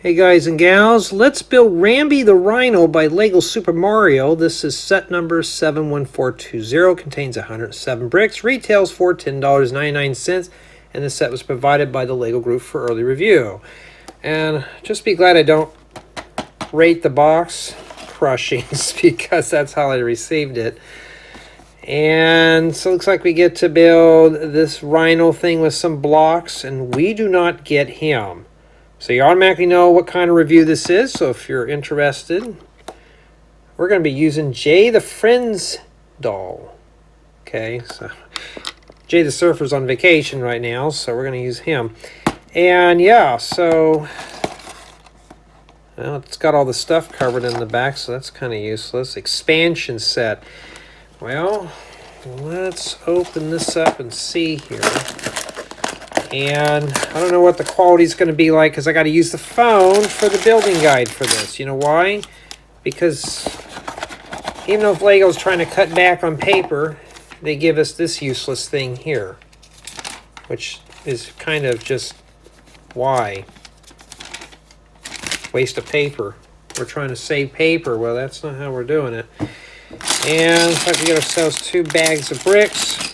Hey guys and gals, let's build Rambi the Rhino by Lego Super Mario. This is set number 71420, contains 107 bricks, retails for $10.99, and this set was provided by the Lego Group for early review. And just be glad I don't rate the box crushings because that's how I received it. And so it looks like we get to build this Rhino thing with some blocks, and we do not get him. So you automatically know what kind of review this is. So if you're interested, we're going to be using Jay the Friends doll. Okay, so Jay the Surfer's on vacation right now, so we're going to use him. And yeah, so well, it's got all the stuff covered in the back, so that's kind of useless. Expansion set. Well, let's open this up and see here. And I don't know what the quality is going to be like because I got to use the phone for the building guide for this. You know why? Because even though Lego's trying to cut back on paper, they give us this useless thing here, which is kind of just why? Waste of paper. We're trying to save paper. Well, that's not how we're doing it. And so we get ourselves 2 bags of bricks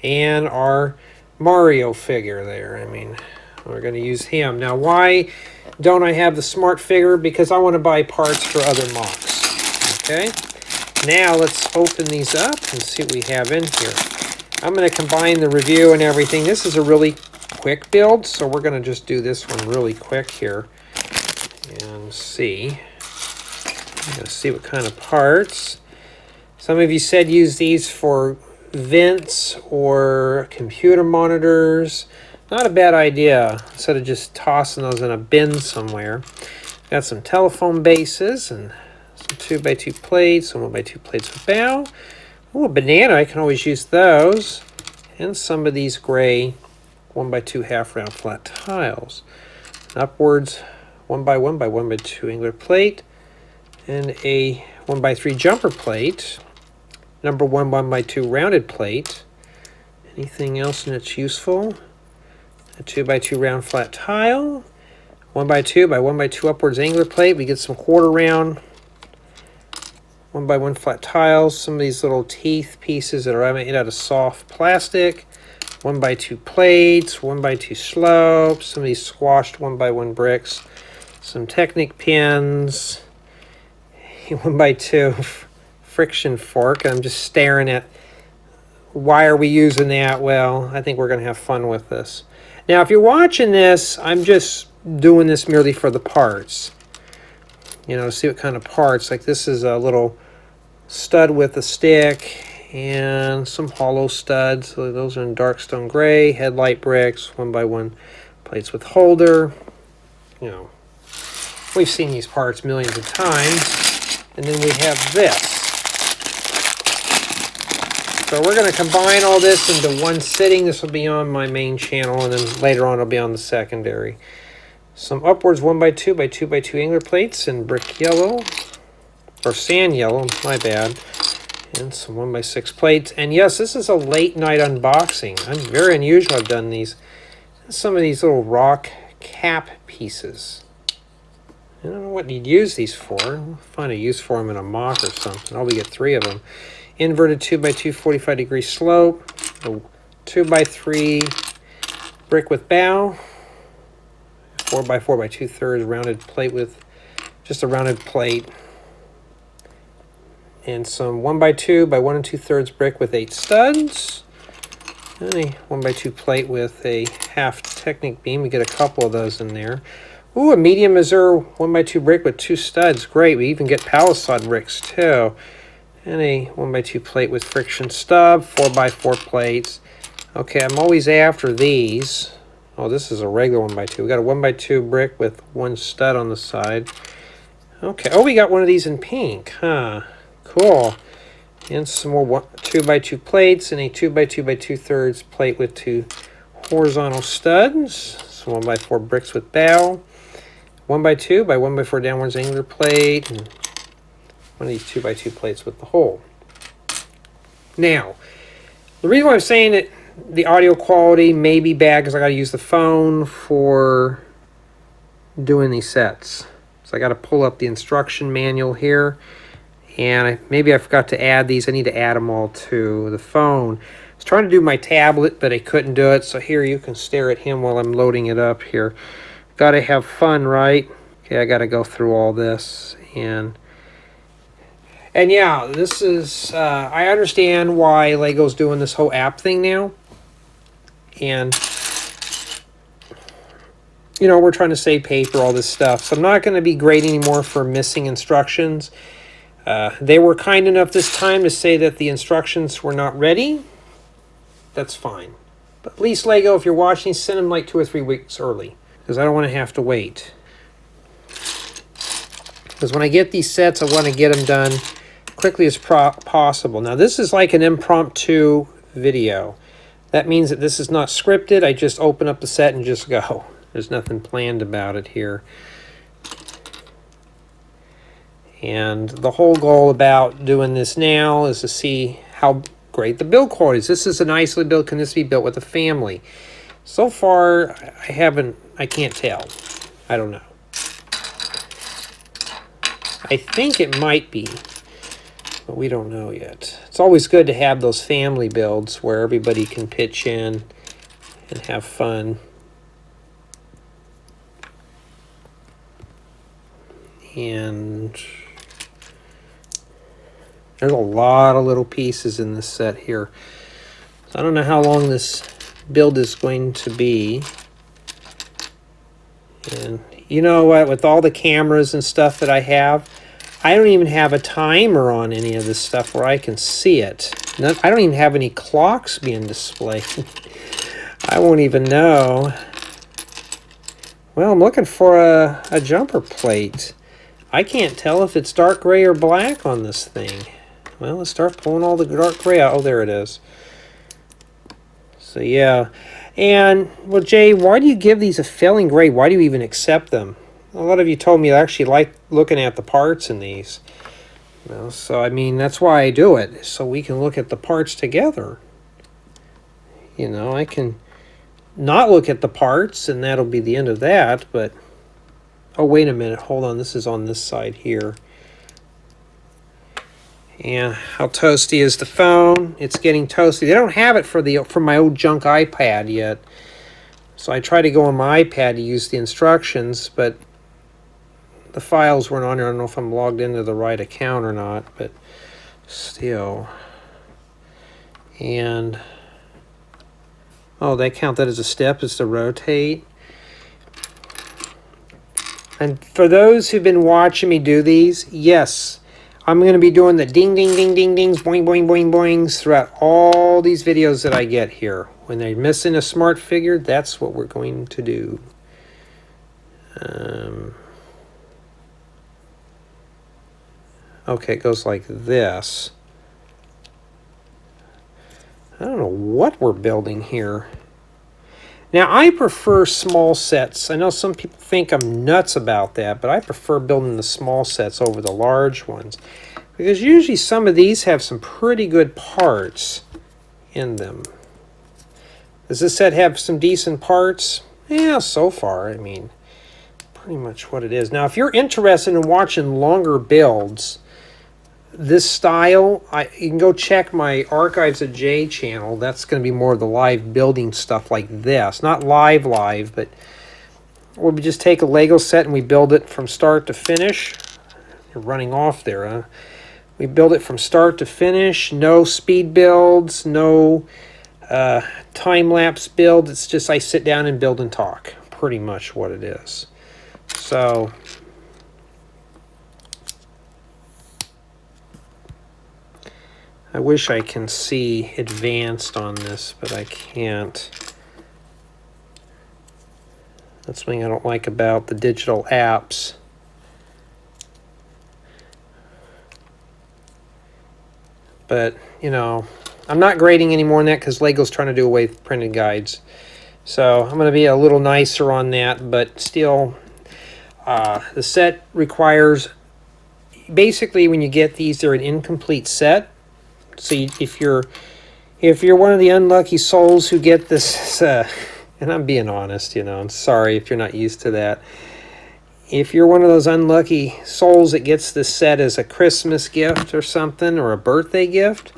and our Mario figure there. I mean, we're going to use him. Now, why don't I have the smart figure? Because I want to buy parts for other mocks. Okay? Now, let's open these up and see what we have in here. I'm going to combine the review and everything. This is a really quick build, so we're going to just do this one really quick here and see. I'm going to see what kind of parts. Some of you said use these for vents or computer monitors. Not a bad idea, instead of just tossing those in a bin somewhere. Got some telephone bases and some 2x2 plates, some 1x2 plates with bow. Oh, a banana, I can always use those. And some of these gray 1x2 half round flat tiles. Upwards 1x1 by 1x2 angular plate and a 1x3 jumper plate. Number 1 1x2 rounded plate. Anything else that's useful? A 2x2 round flat tile. 1x2 by 1x2 upwards angular plate. We get some quarter round 1x1 flat tiles. Some of these little teeth pieces that are made out of soft plastic. 1x2 plates. 1x2 slopes. Some of these squashed 1x1 bricks. Some Technic pins. 1x2 friction fork. I'm just staring at why are we using that. Well, I think we're going to have fun with this. Now, if you're watching this, I'm just doing this merely for the parts. You know, see what kind of parts. Like this is a little stud with a stick and some hollow studs. So those are in dark stone gray. Headlight bricks, 1x1 plates with holder. You know, we've seen these parts millions of times. And then we have this. So we're going to combine all this into one sitting. This will be on my main channel, and then later on it'll be on the secondary. Some upwards 1x2 by 2x2 angular plates in brick yellow, or sand yellow, my bad. And some 1x6 plates. And yes, this is a late night unboxing. I'm very unusual. I've done these. Some of these little rock cap pieces. I don't know what you'd use these for. We'll find a use for them in a mock or something. Oh, we get 3 of them. Inverted 2x2 45-degree slope. A 2x3 brick with bow. 4x4 by 2/3 rounded plate with just a rounded plate. And some 1x2 by 1 2/3 brick with 8 studs. And a 1x2 plate with a half Technic beam. We get a couple of those in there. Ooh, a medium Missouri 1x2 brick with 2 studs. Great. We even get palisade bricks too. And a 1x2 plate with friction stub. 4x4 plates. Okay, I'm always after these. Oh, this is a regular 1x2. We got a 1x2 brick with 1 stud on the side. Okay. Oh, we got one of these in pink. Huh. Cool. And some more 2x2 plates and a 2x2 by 2/3 plate with 2 horizontal studs. Some 1x4 bricks with bow. 1x2 by 1x4 downwards angular plate, and one of these 2x2 plates with the hole. Now, the reason why I'm saying that the audio quality may be bad because I got to use the phone for doing these sets. So I got to pull up the instruction manual here, and maybe I forgot to add these. I need to add them all to the phone. I was trying to do my tablet, but I couldn't do it. So here you can stare at him while I'm loading it up here. Got to have fun, right? Okay, I got to go through all this, and yeah, this is I understand why Lego's doing this whole app thing now, and you know, we're trying to save paper, all this stuff. So I'm not going to be grading anymore for missing instructions. They were kind enough this time to say that the instructions were not ready. That's fine. But at least Lego, if you're watching, send them like 2 or 3 weeks early, because I don't want to have to wait. Because when I get these sets, I want to get them done quickly as possible. Now this is like an impromptu video. That means that this is not scripted. I just open up the set and just go. There's nothing planned about it here. And the whole goal about doing this now is to see how great the build quality is. This is an isolated build. Can this be built with a family? So far, I can't tell. I don't know. I think it might be, but we don't know yet. It's always good to have those family builds where everybody can pitch in and have fun. And there's a lot of little pieces in this set here. So I don't know how long this build is going to be. And you know what, with all the cameras and stuff that I have, I don't even have a timer on any of this stuff where I can see it. I don't even have any clocks being displayed. I won't even know. Well, I'm looking for a jumper plate. I can't tell if it's dark gray or black on this thing. Well, let's start pulling all the dark gray out. Oh, there it is. So, yeah. And, well, Jay, why do you give these a failing grade? Why do you even accept them? A lot of you told me I actually like looking at the parts in these. Well, so, I mean, that's why I do it, so we can look at the parts together. You know, I can not look at the parts, and that'll be the end of that, but... Oh, wait a minute. Hold on. This is on this side here. And how toasty is the phone? It's getting toasty. They don't have it for my old junk iPad yet. So I tried to go on my iPad to use the instructions, but the files weren't on there. I don't know if I'm logged into the right account or not, but still. And, oh, they count that as a step, is to rotate. And for those who've been watching me do these, yes, I'm going to be doing the ding, ding, ding, ding, dings, boing, boing, boing, boings throughout all these videos that I get here. When they're missing a smart figure, that's what we're going to do. Okay, it goes like this. I don't know what we're building here. Now, I prefer small sets. I know some people think I'm nuts about that, but I prefer building the small sets over the large ones. Because usually some of these have some pretty good parts in them. Does this set have some decent parts? Yeah, so far, I mean, pretty much what it is. Now, if you're interested in watching longer builds, this style, you can go check my Archives of J channel. That's going to be more of the live building stuff like this. Not live, but where we just take a Lego set and we build it from start to finish. You're running off there, huh? We build it from start to finish. No speed builds, no time-lapse build. It's just I sit down and build and talk. Pretty much what it is. So... I wish I can see advanced on this, but I can't. That's something I don't like about the digital apps. But, you know, I'm not grading any more than that because Lego's trying to do away with printed guides. So I'm going to be a little nicer on that, but still, the set requires, basically when you get these, they're an incomplete set. So if you're one of the unlucky souls who get this, and I'm being honest, you know, I'm sorry if you're not used to that. if you're one of those unlucky souls that gets this set as a Christmas gift or something, or a birthday gift,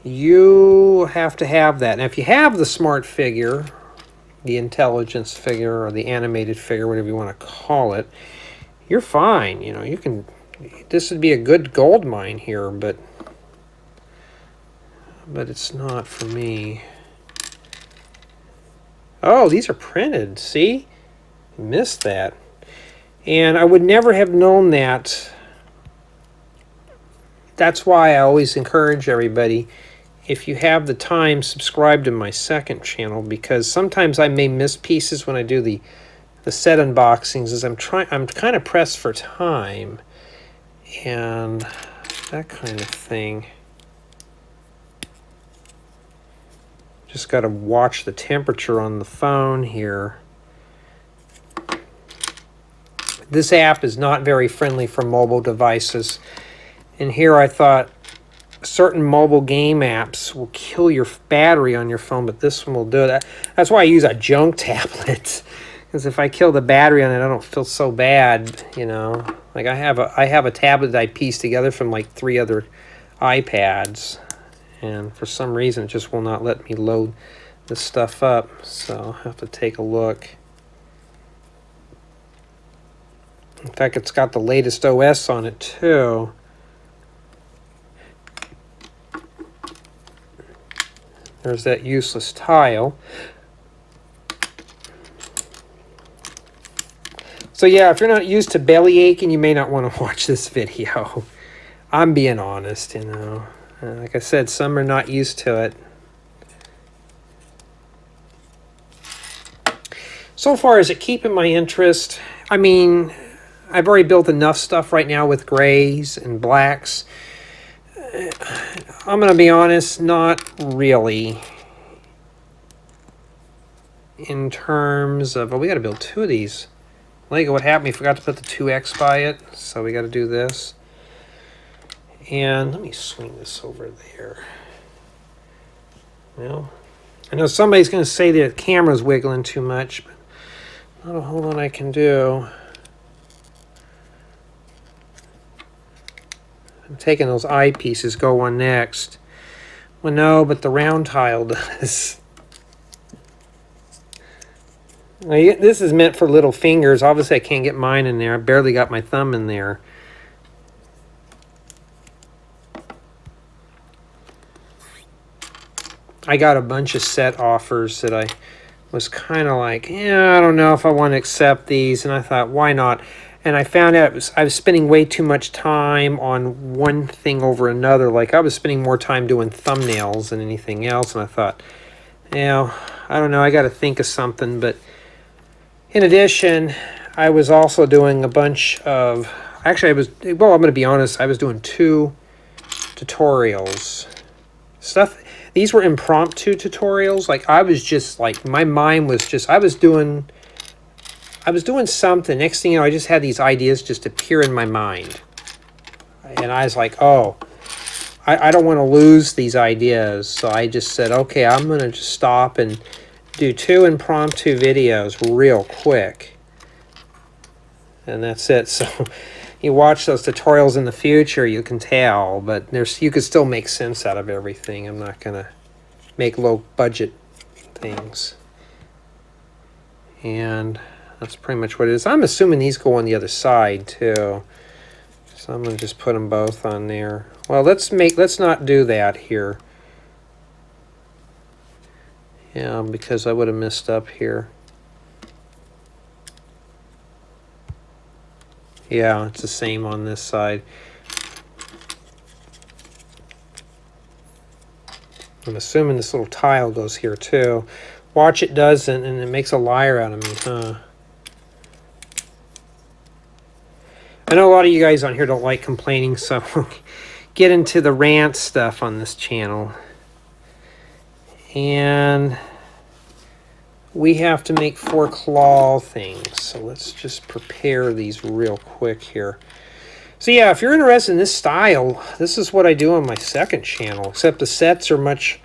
you have to have that. And if you have the smart figure, the intelligence figure, or the animated figure, whatever you want to call it, you're fine. You know, you can, this would be a good gold mine here, but it's not for me. Oh, these are printed, see? Missed that. And I would never have known that. That's why I always encourage everybody, if you have the time, subscribe to my second channel, because sometimes I may miss pieces when I do the set unboxings, as I'm kind of pressed for time and that kind of thing. Just got to watch the temperature on the phone here. This app is not very friendly for mobile devices. And here I thought certain mobile game apps will kill your battery on your phone, but this one will do it. That's why I use a junk tablet. Because if I kill the battery on it, I don't feel so bad, you know. Like I have a tablet that I pieced together from like 3 other iPads. And for some reason, it just will not let me load this stuff up. So I'll have to take a look. In fact, it's got the latest OS on it, too. There's that useless tile. So yeah, if you're not used to belly aching, you may not want to watch this video. I'm being honest, you know. Like I said, some are not used to it. So far, is it keeping my interest? I mean, I've already built enough stuff right now with grays and blacks. I'm going to be honest, not really. In terms of, well, we got to build 2 of these. Lego, what happened? We forgot to put the 2X by it, so we got to do this. And let me swing this over there. Well, I know somebody's going to say the camera's wiggling too much, but not a whole lot I can do. I'm taking those eyepieces, go one next. Well, no, but the round tile does. This is meant for little fingers. Obviously, I can't get mine in there. I barely got my thumb in there. I got a bunch of set offers that I was kind of like, yeah, I don't know if I want to accept these. And I thought, why not? And I found out I was spending way too much time on one thing over another. Like I was spending more time doing thumbnails than anything else. And I thought, you know, I don't know. I got to think of something. But in addition, I was also doing a bunch of, actually I'm going to be honest, I was doing 2 tutorials. These were impromptu tutorials. Like I was just like, my mind was just, I was doing something. Next thing you know, I just had these ideas just appear in my mind. And I was like, oh, I don't want to lose these ideas. So I just said, okay, I'm going to just stop and do 2 impromptu videos real quick. And that's it. So you watch those tutorials in the future, you can tell, but you could still make sense out of everything. I'm not going to make low budget things. And that's pretty much what it is. I'm assuming these go on the other side too. So I'm going to just put them both on there. Well, let's not do that here. Yeah, because I would have messed up here. Yeah, it's the same on this side. I'm assuming this little tile goes here too. Watch, it doesn't, and it makes a liar out of me, huh? I know a lot of you guys on here don't like complaining, so get into the rant stuff on this channel. And we have to make 4 claw things, so let's just prepare these real quick here. So yeah, if you're interested in this style, this is what I do on my second channel, except the sets are much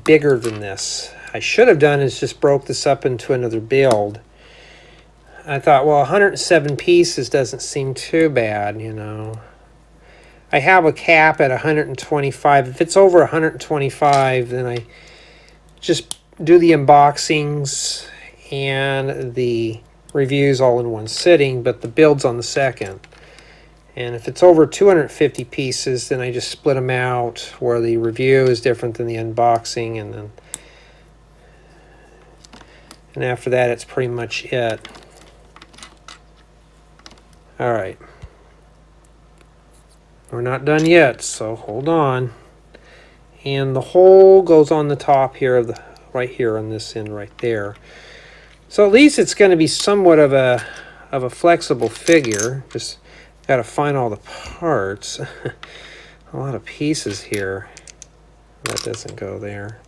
bigger than this. I should have done is just broke this up into another build. I thought, well, 107 pieces doesn't seem too bad, you know. I have a cap at 125. If it's over 125, then I just do the unboxings and the reviews all in one sitting, but the build's on the second. And if it's over 250 pieces, then I just split them out where the review is different than the unboxing, and after that, it's pretty much it. All right. We're not done yet, so hold on. And the hole goes on the top here of the right here on this end right there. So at least it's going to be somewhat of a flexible figure. Just got to find all the parts. A lot of pieces here. That doesn't go there.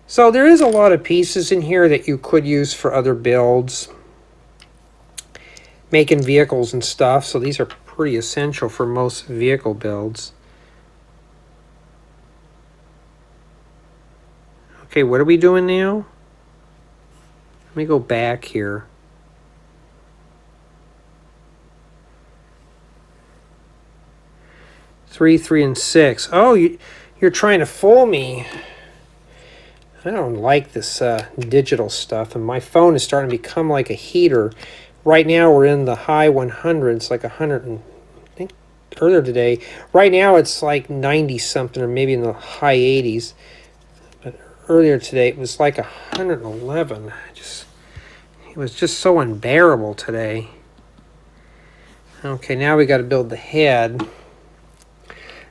So there is a lot of pieces in here that you could use for other builds, making vehicles and stuff. So these are pretty essential for most vehicle builds. Okay, what are we doing now? Let me go back here. Three, 3, and 6. Oh, you're trying to fool me. I don't like this digital stuff, and my phone is starting to become like a heater. Right now we're in the high 100s, like 100, and I think earlier today. Right now it's like 90 something, or maybe in the high 80s. But earlier today it was like 111. It was just so unbearable today. Okay, now we got to build the head.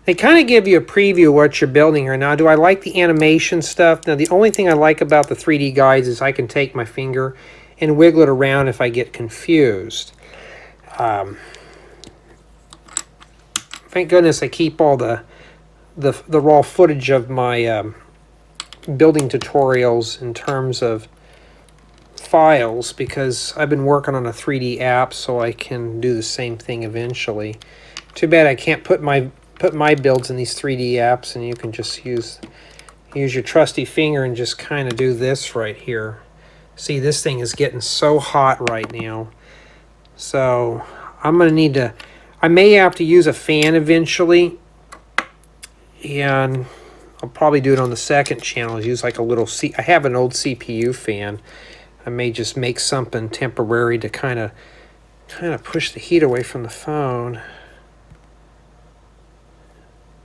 They kind of give you a preview of what you're building here. Now, do I like the animation stuff? Now, the only thing I like about the 3D guides is I can take my finger and wiggle it around if I get confused. Thank goodness I keep all the raw footage of my building tutorials in terms of files, because I've been working on a 3D app so I can do the same thing eventually. Too bad I can't put my builds in these 3D apps, and you can just use your trusty finger and just kind of do this right here. See, this thing is getting so hot right now. So I'm going to need to, I may have to use a fan eventually, and I'll probably do it on the second channel. Use like a little, I have an old CPU fan. I may just make something temporary to kind of push the heat away from the phone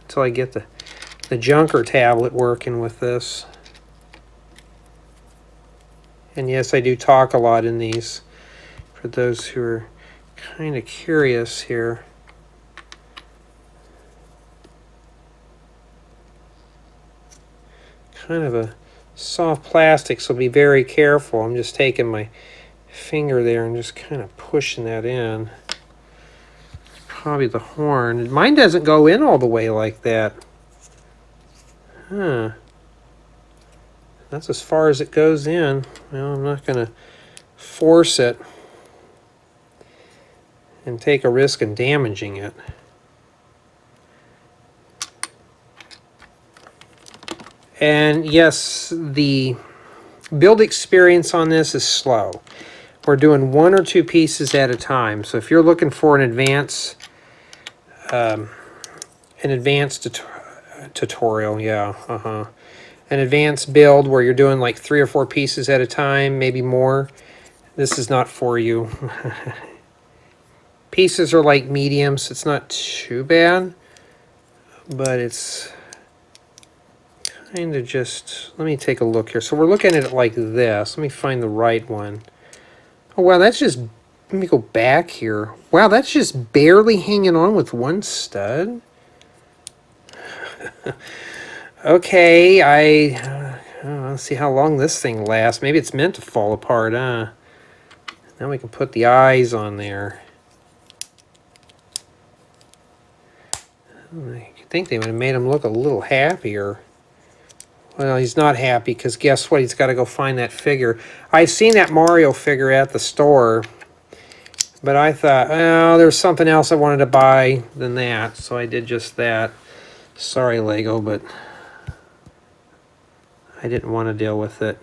until I get the junker tablet working with this. And yes, I do talk a lot in these, for those who are kind of curious here. Kind of a soft plastic, so be very careful. I'm just taking my finger there and just kind of pushing that in. Probably the horn. Mine doesn't go in all the way like that. Huh. That's as far as it goes in. Well, I'm not going to force it and take a risk in damaging it. And yes, the build experience on this is slow. We're doing 1 or 2 pieces at a time. So if you're looking for an advanced tutorial, yeah, an advanced build where you're doing like 3 or 4 pieces at a time, maybe more, this is not for you. Pieces are like mediums. It's not too bad, but it's kind of just, let me take a look here. So we're looking at it like this. Let me find the right one. Oh, wow, that's just, let me go back here. Wow, that's just barely hanging on with one stud. Okay, let's see how long this thing lasts. Maybe it's meant to fall apart, huh? Now we can put the eyes on there. I think they would have made him look a little happier. Well, he's not happy because guess what? He's got to go find that figure. I've seen that Mario figure at the store, but I thought, oh, there's something else I wanted to buy than that, so I did just that. Sorry, Lego, but I didn't want to deal with it.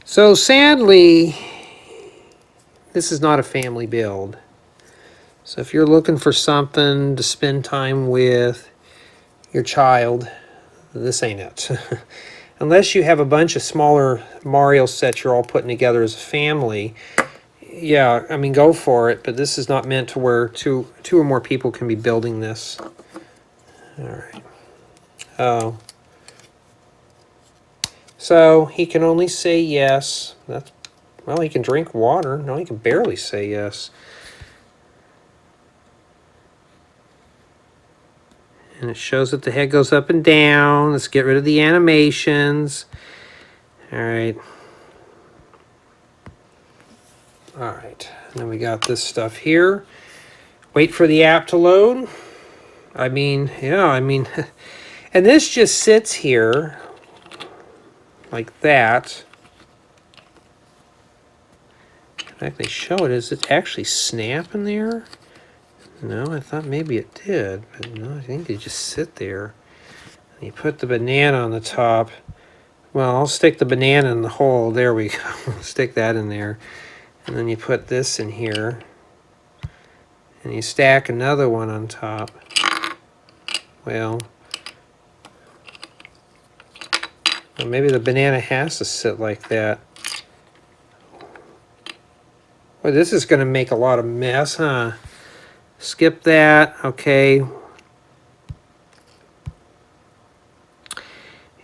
So sadly, this is not a family build. So if you're looking for something to spend time with your child, this ain't it. Unless you have a bunch of smaller Mario sets you're all putting together as a family, yeah, I mean, go for it. But this is not meant to where two or more people can be building this. All right. Oh. So he can only say yes. That's, well, he can drink water. No, he can barely say yes. And it shows that the head goes up and down. Let's get rid of the animations. All right. All right. And then we got this stuff here. Wait for the app to load. I mean, yeah, I mean, and this just sits here like that. In fact, they show it. Is it actually snapping there? No, I thought maybe it did, but no, I think they just sit there. And you put the banana on the top. Well, I'll stick the banana in the hole. There we go. Stick that in there. And then you put this in here. And you stack another one on top. Well, maybe the banana has to sit like that. Well, this is going to make a lot of mess, huh? Skip that. Okay.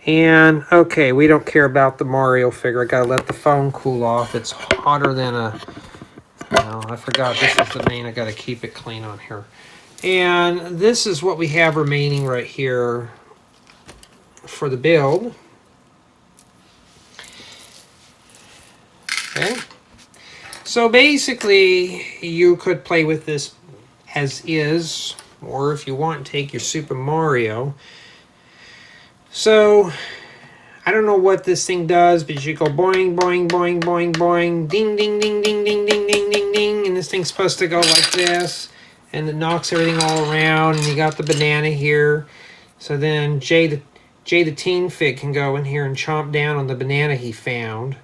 And, okay, we don't care about the Mario figure. I gotta let the phone cool off. It's hotter than a... No, I forgot this is the main. I gotta keep it clean on here. And this is what we have remaining right here for the build. Okay. So basically, you could play with this as is, or if you want, take your Super Mario. So, I don't know what this thing does, but you go boing, boing, boing, boing, boing, ding, ding, ding, ding, ding, ding, ding, ding, ding, and this thing's supposed to go like this, and it knocks everything all around, and you got the banana here. So then Jay the Teen Fig can go in here and chomp down on the banana he found.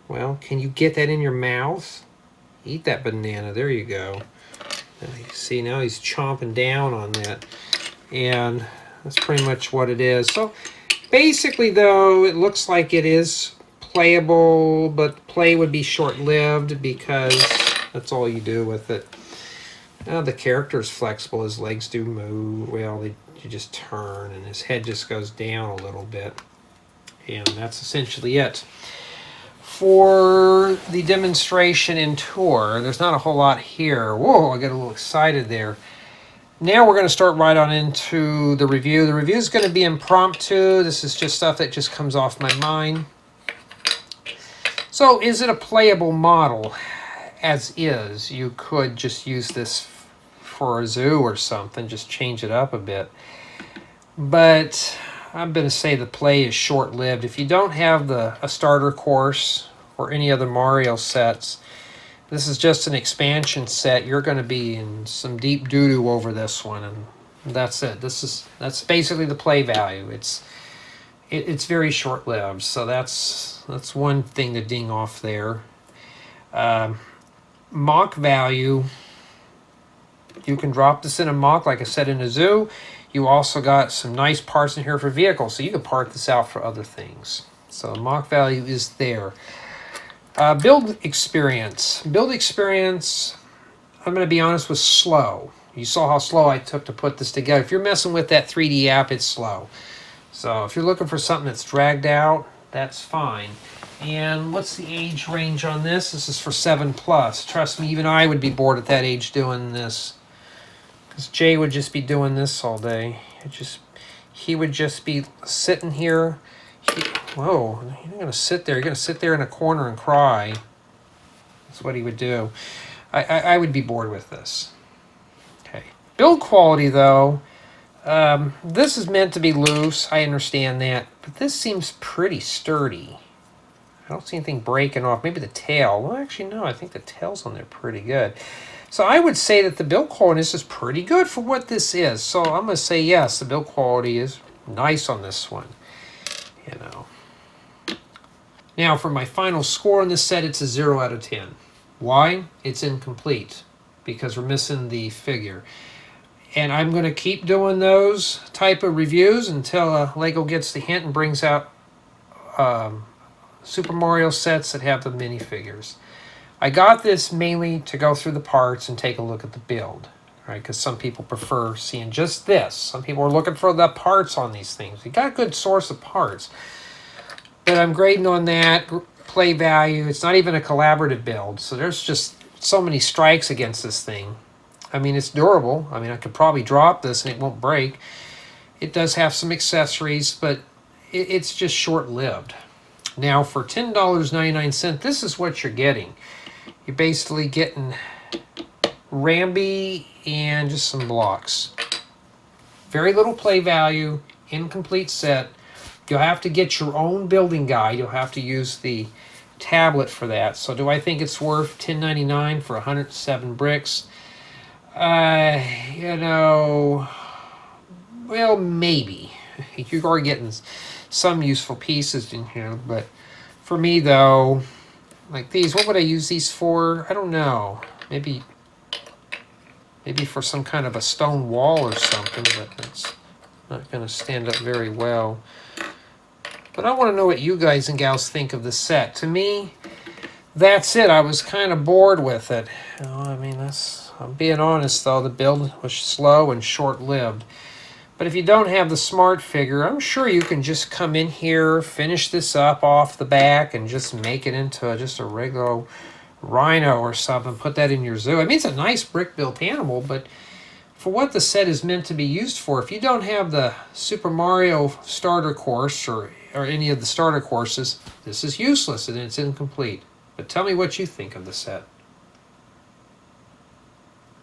Well, can you get that in your mouth? Eat that banana. There you go. See, now he's chomping down on that. And that's pretty much what it is. So basically, though, it looks like it is playable, but play would be short-lived because that's all you do with it. Now the character's flexible. His legs do move. Well, you just turn, and his head just goes down a little bit. And that's essentially it. For the demonstration and tour, there's not a whole lot here. Whoa, I got a little excited there. Now we're going to start right on into the review. The review is going to be impromptu. This is just stuff that just comes off my mind. So is it a playable model? As is, you could just use this for a zoo or something, just change it up a bit. But I'm going to say the play is short-lived. If you don't have a starter course or any other Mario sets, this is just an expansion set. You're going to be in some deep doo-doo over this one, and that's it. That's basically the play value. It's very short-lived, so that's one thing to ding off there. Mock value. You can drop this in a mock, like I said, in a zoo. You also got some nice parts in here for vehicles, so you can part this out for other things. So mock value is there. Build experience. Build experience, I'm going to be honest, was slow. You saw how slow I took to put this together. If you're messing with that 3D app, it's slow. So if you're looking for something that's dragged out, that's fine. And what's the age range on this? This is for 7+. Trust me, even I would be bored at that age doing this. Because Jay would just be doing this all day. He would just be sitting here. Whoa, you're not going to sit there. You're going to sit there in a corner and cry. That's what he would do. I would be bored with this. Okay. Build quality, though. This is meant to be loose. I understand that. But this seems pretty sturdy. I don't see anything breaking off. Maybe the tail. Well, actually, no. I think the tail's on there pretty good. So I would say that the build quality is pretty good for what this is. So I'm going to say yes, the build quality is nice on this one. You know. Now for my final score on this set, it's a 0 out of 10. Why? It's incomplete because we're missing the figure. And I'm going to keep doing those type of reviews until Lego gets the hint and brings out Super Mario sets that have the minifigures. I got this mainly to go through the parts and take a look at the build, right? Because some people prefer seeing just this. Some people are looking for the parts on these things. You got a good source of parts. But I'm grading on that play value. It's not even a collaborative build, so there's just so many strikes against this thing. I mean, it's durable. I mean, I could probably drop this and it won't break. It does have some accessories, but it's just short-lived. Now, for $10.99, this is what you're getting. You're basically getting Rambi and just some blocks. Very little play value, incomplete set. You'll have to get your own building guide. You'll have to use the tablet for that. So do I think it's worth $10.99 for 107 bricks? You know, well, maybe. You are getting some useful pieces in here, but for me, though, like these, what would I use these for? I don't know. Maybe for some kind of a stone wall or something, but it's not going to stand up very well. But I want to know what you guys and gals think of the set. To me, that's it. I was kind of bored with it. You know, I mean, I'm being honest, though. The build was slow and short-lived. But if you don't have the smart figure, I'm sure you can just come in here, finish this up off the back, and just make it into just a regular rhino or something. Put that in your zoo. I mean, it's a nice brick-built animal, but for what the set is meant to be used for, if you don't have the Super Mario starter course or any of the starter courses, this is useless and it's incomplete. But tell me what you think of the set.